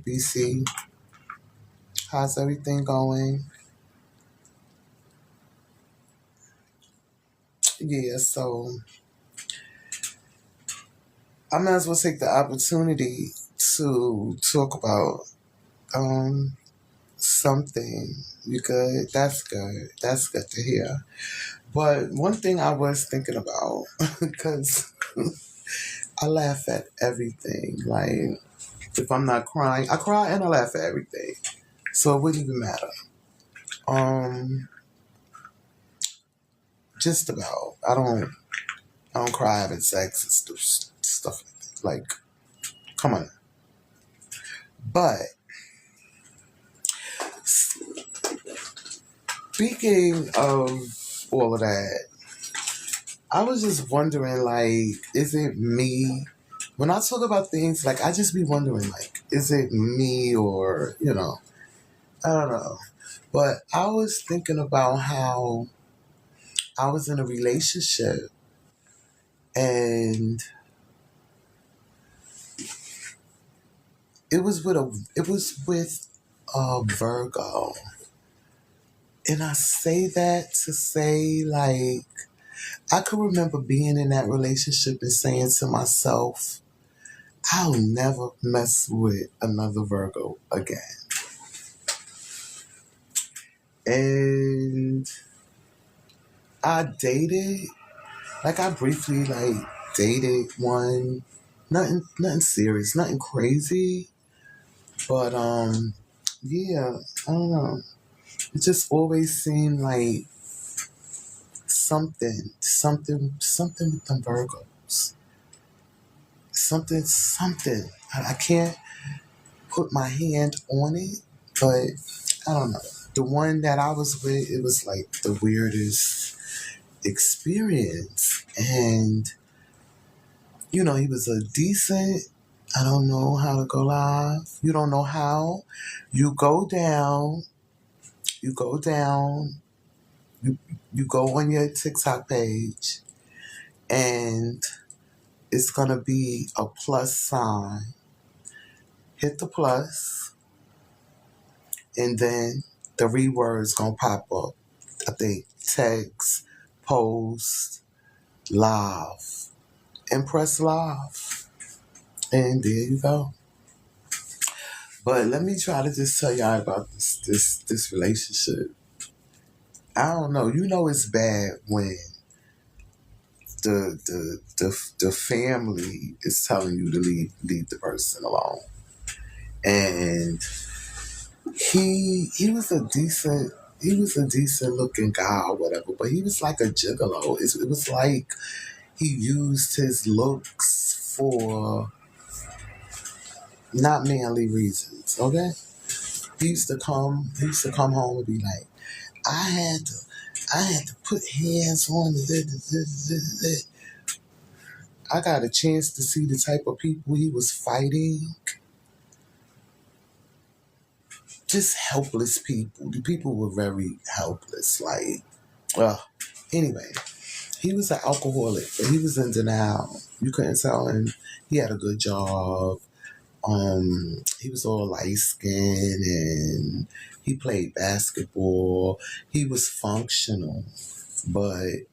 BC. How's everything going? Yeah, so I might as well take the opportunity to talk about um something. You good? That's good. That's good to hear. But one thing I was thinking about, because I laugh at everything. Like, if I'm not crying, I cry and I laugh at everything. So it wouldn't even matter. Um, just about. I don't cry having sex and stuff like that. Like, come on. But speaking of all of that, I was just wondering, like, is it me? When I talk about things, like, I just be wondering, like, is it me or, I don't know. But I was thinking about how I was in a relationship and it was with a Virgo. And I say that to say, like, I could remember being in that relationship and saying to myself, I'll never mess with another Virgo again. And I dated, like I briefly dated one, nothing serious, nothing crazy, but yeah, I don't know. It just always seemed like something with them Virgos. Something. I can't put my hand on it, but I don't know. The one that I was with, it was like the weirdest experience. And, he was a decent, I don't know how to go live. You don't know how. You go down, you go down, you, you go on your TikTok page, and it's going to be a plus sign. Hit the plus, and then the reword's going to pop up. I think text, post, live, and press live. And there you go. But let me try to just tell y'all about this relationship. I don't know. It's bad when the family is telling you to leave the person alone. And he was a decent looking guy or whatever, but he was like a gigolo. It was like he used his looks for not manly reasons. Okay, he used to come home and be like, I had to put hands on it. I got a chance to see the type of people he was fighting. Just helpless people. The people were very helpless. Like, anyway, he was an alcoholic, but he was in denial. You couldn't tell him. He had a good job. He was all light skinned and he played basketball. He was functional, but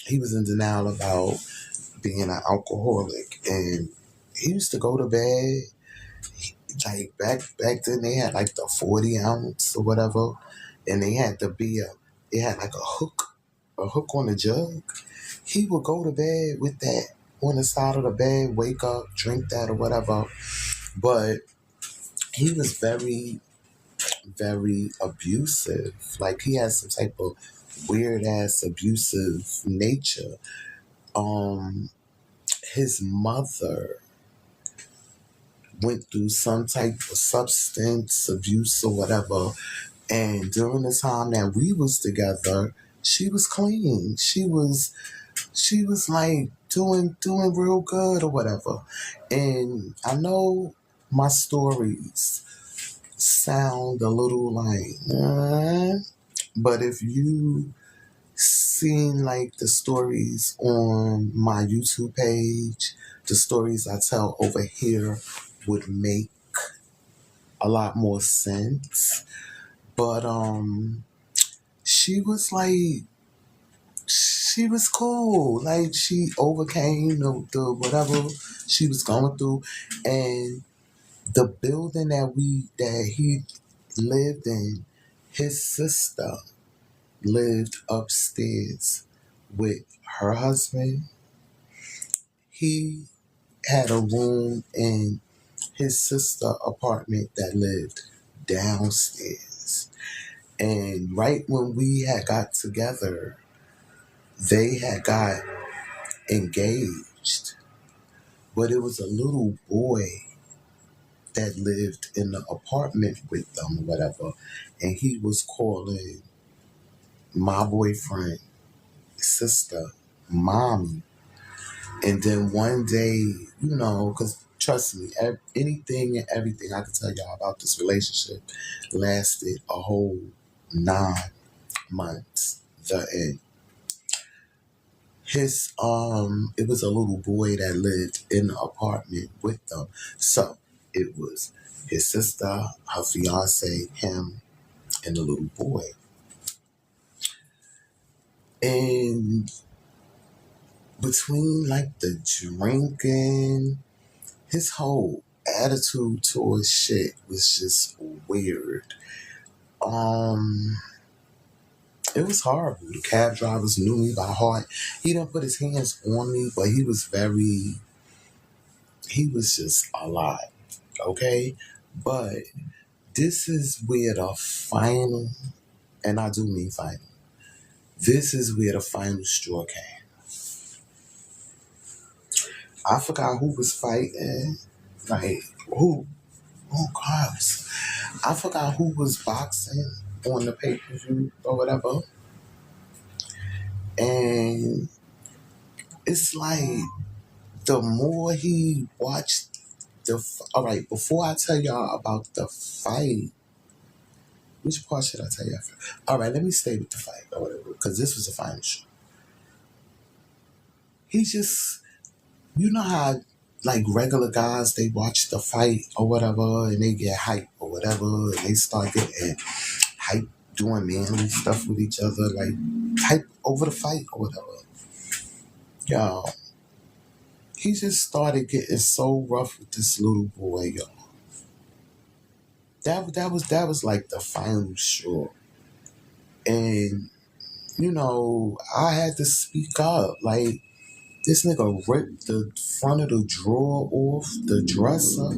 he was in denial about being an alcoholic. And he used to go to bed. Like back then, they had like the 40 ounce or whatever, and they had the beer. It had like a hook on the jug. He would go to bed with that on the side of the bed, wake up, drink that or whatever. But he was very, very abusive. Like he had some type of weird ass abusive nature. Um, his mother went through some type of substance abuse or whatever. And during the time that we was together, she was clean. She was like doing real good or whatever. And I know my stories sound a little like, but if you seen like the stories on my YouTube page, the stories I tell over here would make a lot more sense. But she was like, she was cool. Like she overcame the whatever she was going through, and the building that he lived in, his sister lived upstairs with her husband. He had a room in his sister apartment that lived downstairs. And right when we had got together, they had got engaged. But it was a little boy that lived in the apartment with them or whatever. And he was calling my boyfriend, sister, mommy. And then one day, because trust me, anything and everything I can tell y'all about this relationship lasted a whole 9 months. The end. It was a little boy that lived in the apartment with them. So it was his sister, her fiance, him, and the little boy. And between like the drinking, his whole attitude towards shit was just weird. Um, it was horrible. The cab drivers knew me by heart. He didn't put his hands on me, but he was just a lot. Okay? But this is where the final, and I do mean final, this is where the final straw came. I forgot who was fighting. Like, who? Oh, gosh. I forgot who was boxing on the pay-per-view or whatever. And it's like, the more he watched all right, before I tell y'all about the fight, which part should I tell y'all first? All right, let me stay with the fight or whatever, because this was the final show. He just, you know how, like, regular guys, they watch the fight or whatever, and they get hype or whatever, and they start getting hype, doing manly stuff with each other, like, hype over the fight or whatever. Yo, he just started getting so rough with this little boy, yo. That was like the final straw. And, I had to speak up. Like, this nigga ripped the front of the drawer off the dresser.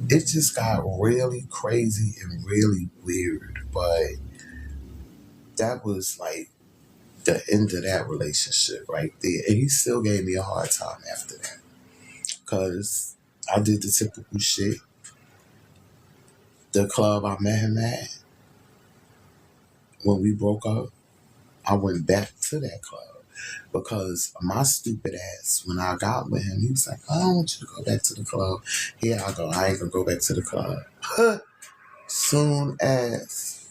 It just got really crazy and really weird. But that was like the end of that relationship right there. And he still gave me a hard time after that. Because I did the typical shit. The club I met him at, when we broke up, I went back to that club. Because my stupid ass, when I got with him, he was like, I don't want you to go back to the club. Here I go. I ain't going to go back to the club. Soon as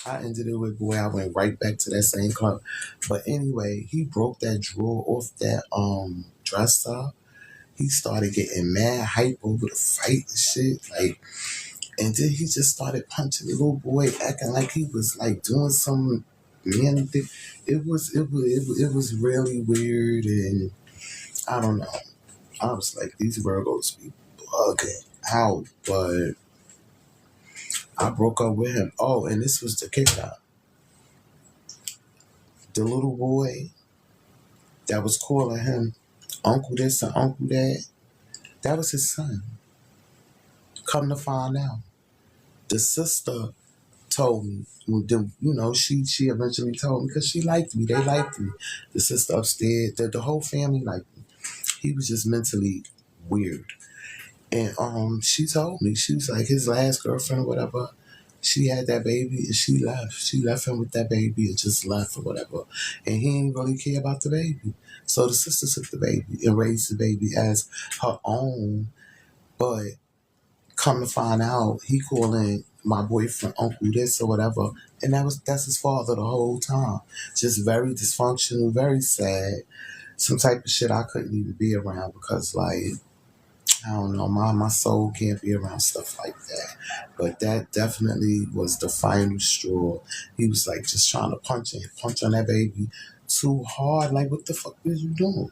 I ended it with, boy, I went right back to that same club. But anyway, he broke that drawer off that dresser. He started getting mad hype over the fight and shit. Like, and then he just started punching the little boy, acting like he was like doing some manly thing. It was really weird, and I don't know. I was like, these Virgos be bugging out, but I broke up with him. Oh, and this was the kicker. The little boy that was calling him Uncle this and Uncle that, that was his son. Come to find out, the sister told me, she eventually told me because she liked me. They liked me. The sister upstairs, the whole family liked me. He was just mentally weird. And she told me, she was like, his last girlfriend or whatever, she had that baby and she left. She left him with that baby and just left or whatever. And he didn't really care about the baby. So the sister took the baby and raised the baby as her own. But come to find out, he calling my boyfriend Uncle this or whatever. And that's his father the whole time. Just very dysfunctional, very sad. Some type of shit I couldn't even be around because, like, I don't know, my soul can't be around stuff like that. But that definitely was the final straw. He was like just trying to punch on that baby too hard. Like, what the fuck is you doing?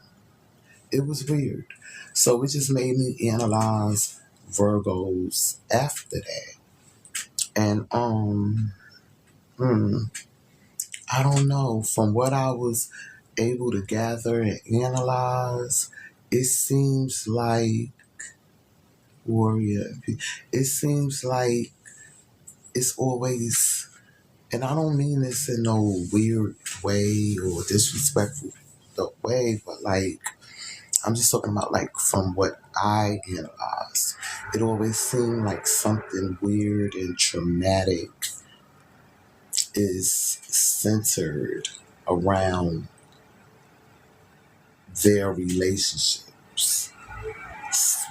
It was weird. So it just made me analyze Virgos after that. And hmm, I don't know. From what I was able to gather and analyze, it seems like warrior. It seems like it's always, and I don't mean this in no weird way or disrespectful way, but like I'm just talking about like from what I analyzed. It always seemed like something weird and traumatic is centered around their relationships.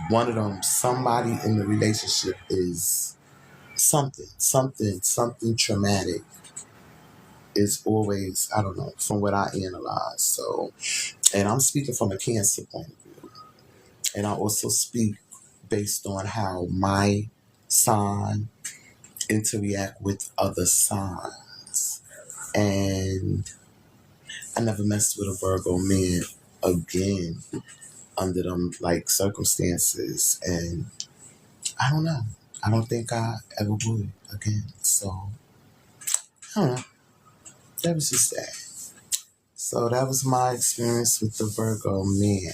One of them, somebody in the relationship is something traumatic is always, I don't know, from what I analyze. So, and I'm speaking from a Cancer point of view. And I also speak based on how my sign interact with other signs. And I never messed with a Virgo man again under them like circumstances. And I don't know. I don't think I ever would again. So I don't know. That was just that. So that was my experience with the Virgo man.